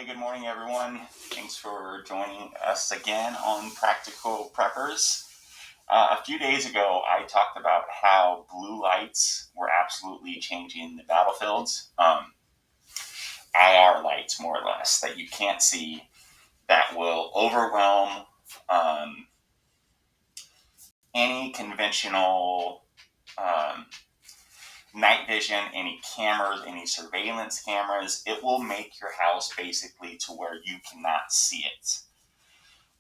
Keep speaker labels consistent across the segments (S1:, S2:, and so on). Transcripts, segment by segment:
S1: Good morning, everyone. Thanks for joining us again on Practical Preppers. A few days ago, I talked about how blue lights were absolutely changing the battlefields. IR lights, more or less, that you can't see, that will overwhelm any conventional night vision, any cameras, any surveillance cameras. It will make your house basically to where you cannot see it.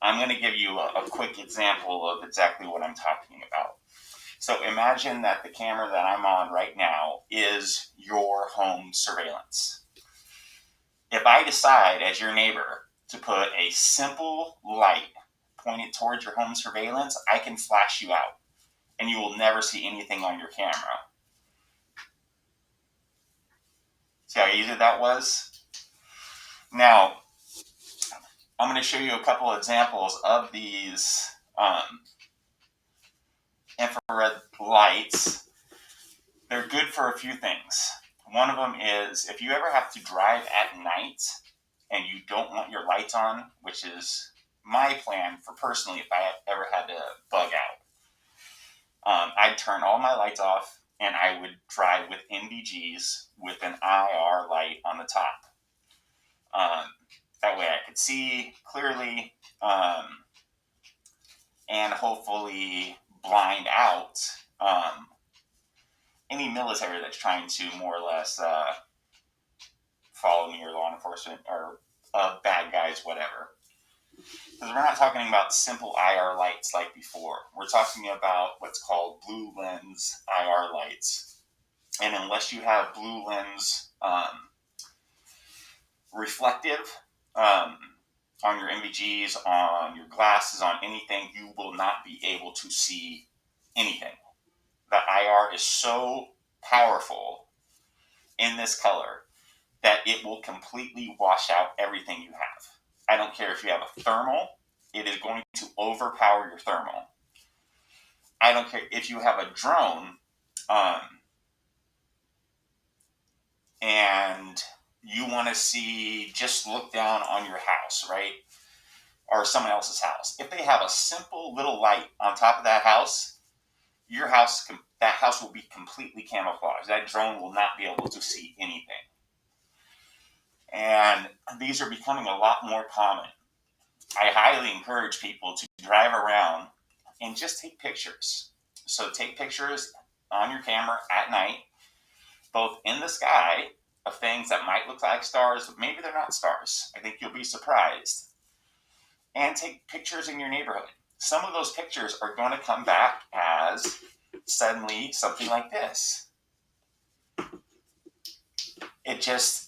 S1: I'm going to give you a quick example of exactly what I'm talking about. So imagine that the camera that I'm on right now is your home surveillance. If I decide as your neighbor to put a simple light pointed towards your home surveillance, I can flash you out and you will never see anything on your camera. See how easy that was? Now, I'm going to show you a couple examples of these infrared lights. They're good for a few things. One of them is if you ever have to drive at night and you don't want your lights on, which is my plan for personally if I ever had to bug out. I'd turn all my lights off and I would drive with NVGs with an IR light on the top. That way I could see clearly and hopefully blind out any military that's trying to more or less follow me, or law enforcement, or bad guys, whatever. Because we're not talking about simple IR lights like before. We're talking about what's called blue lens IR lights. And unless you have blue lens reflective on your NVGs, on your glasses, on anything, you will not be able to see anything. The IR is so powerful in this color that it will completely wash out everything you have. I don't care if you have a thermal, it is going to overpower your thermal. I don't care if you have a drone and you want to see, just look down on your house, right? Or someone else's house. If they have a simple little light on top of that house, that house will be completely camouflaged. That drone will not be able to see anything. And these are becoming a lot more common. I highly encourage people to drive around and just take pictures. So take pictures on your camera at night, both in the sky of things that might look like stars, but maybe they're not stars. I think you'll be surprised. And take pictures in your neighborhood. Some of those pictures are going to come back as suddenly something like this. It just,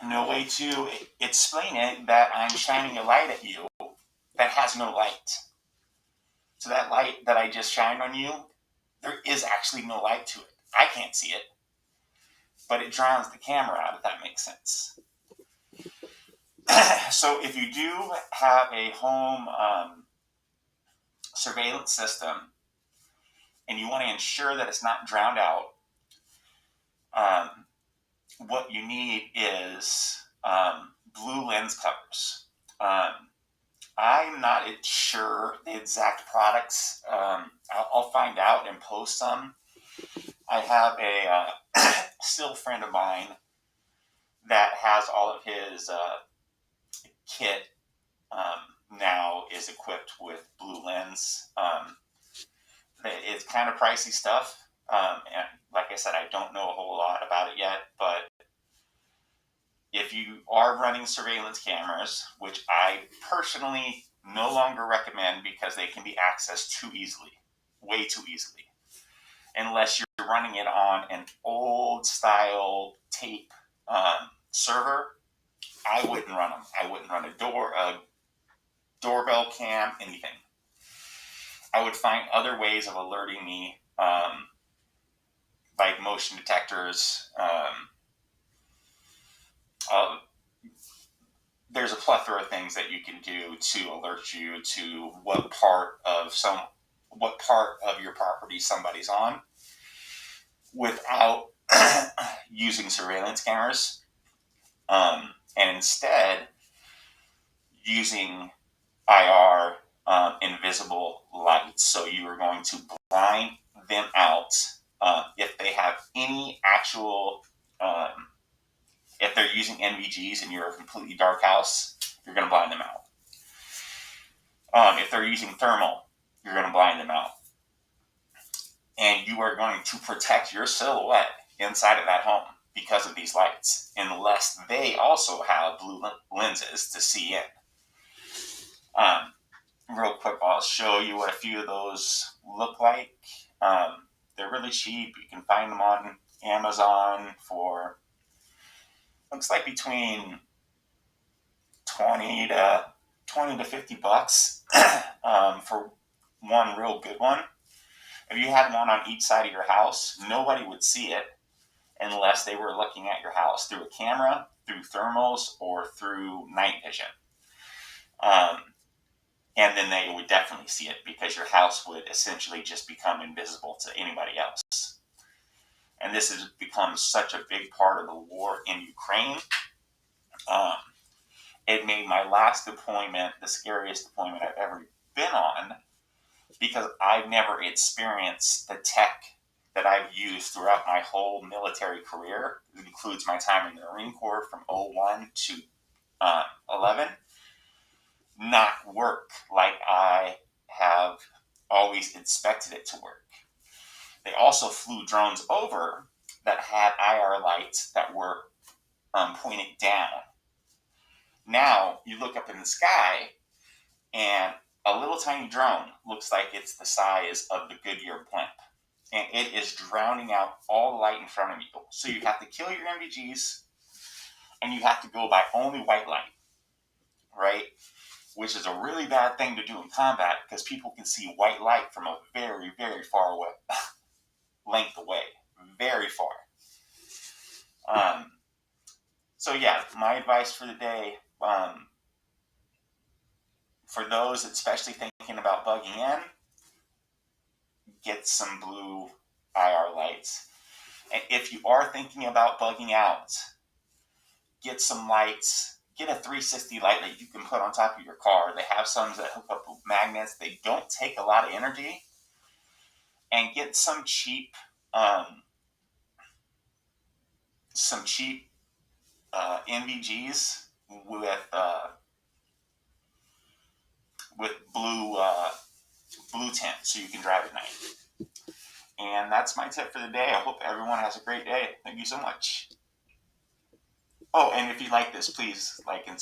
S1: no way to explain it, that I'm shining a light at you that has no light. So that light that I just shined on you, there is actually no light to it. I can't see it, but it drowns the camera out, if that makes sense. So if you do have a home surveillance system and you want to ensure that it's not drowned out, what you need is blue lens covers. I'm not sure the exact products. I'll find out and post some. I have a still friend of mine that has all of his kit now is equipped with blue lens. It's kind of pricey stuff. And like I said, I don't know a whole lot about it yet, but if you are running surveillance cameras, which I personally no longer recommend because they can be accessed too easily, way too easily, unless you're running it on an old style tape server, I wouldn't run them. I wouldn't run a doorbell cam, anything. I would find other ways of alerting me, like motion detectors. There's a plethora of things that you can do to alert you to what part of your property somebody's on without using surveillance cameras. and instead using IR invisible lights. So you are going to blind them out if they have any actual, if they're using NVGs and you're a completely dark house, you're going to blind them out. If they're using thermal, you're going to blind them out. And you are going to protect your silhouette inside of that home because of these lights, unless they also have blue lenses to see in. Real quick, I'll show you what a few of those look like. They're really cheap. You can find them on Amazon for, looks like between 20 to 50 bucks for one real good one. If you had one on each side of your house, nobody would see it unless they were looking at your house through a camera, through thermals, or through night vision. And then they would definitely see it because your house would essentially just become invisible to anybody else. And this has become such a big part of the war in Ukraine. It made my last deployment the scariest deployment I've ever been on, because I've never experienced the tech that I've used throughout my whole military career. It includes my time in the Marine Corps from 01 to 11. Not work like I have always expected it to work. They also flew drones over that had IR lights that were pointed down. Now you look up in the sky and a little tiny drone looks like it's the size of the Goodyear blimp, and it is drowning out all the light in front of you. So you have to kill your NVGs, and you have to go by only white light, right? Which is a really bad thing to do in combat because people can see white light from a very, very far away length away, very far. So yeah, my advice for the day, for those especially thinking about bugging in, get some blue IR lights. And if you are thinking about bugging out, get some lights. Get a 360 light that you can put on top of your car. They have some that hook up with magnets. They don't take a lot of energy. And get some cheap NVGs with blue tint, so you can drive at night. And that's my tip for the day. I hope everyone has a great day. Thank you so much. Oh, and if you like this, please like and